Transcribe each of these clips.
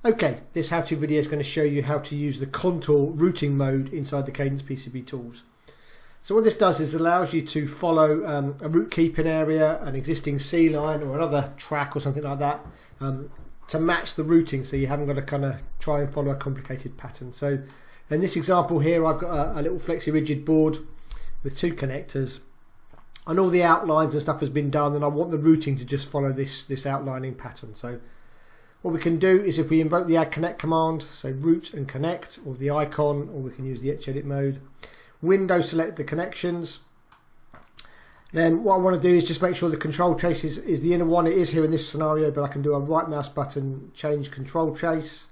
Okay, this how-to video is going to show you how to use the contour routing mode inside the Cadence PCB tools. So what this does is allows you to follow a route keeping area, an existing C line or another track or something like that to match the routing, so you haven't got to kind of try and follow a complicated pattern. So in this example here I've got a little flexi rigid board with two connectors and all the outlines and stuff has been done, and I want the routing to just follow this outlining pattern. So what we can do is if we invoke the add connect command, so root and connect, or the icon, or we can use the etch edit mode, window select the connections. Then what I want to do is just make sure the control trace is the inner one. It is here in this scenario, but I can do a right mouse button, change control trace,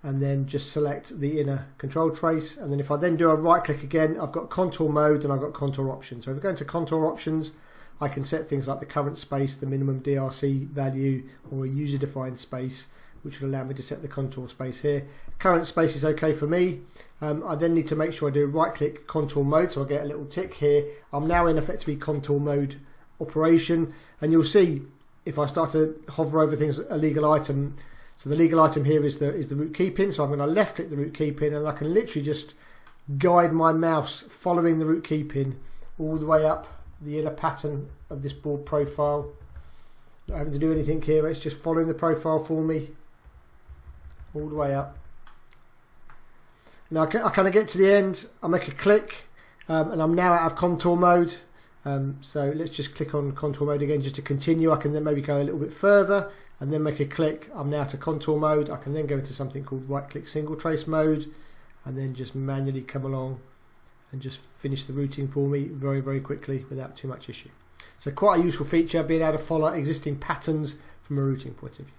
and then just select the inner control trace. And then if I then do a right click again, I've got contour mode and I've got contour options. So if we go into contour options, I can set things like the current space, the minimum DRC value, or a user defined space, which will allow me to set the contour space here. Current space is okay for me. I then need to make sure I do right click contour mode, so I get a little tick here. I'm now in effectively contour mode operation, and you'll see if I start to hover over things, a legal item. So the legal item here is the route keeping, so I'm going to left click the route keeping, and I can literally just guide my mouse following the route keeping all the way up the inner pattern of this board profile. Not having to do anything here, it's just following the profile for me all the way up. Now I kind of get to the end, I make a click, and I'm now out of contour mode. So let's just click on contour mode again just to continue. I can then maybe go a little bit further and then make a click. I'm now to contour mode. I can then go into something called right click single trace mode and then just manually come along and just finish the routing for me very, very quickly without too much issue. So quite a useful feature, being able to follow existing patterns from a routing point of view.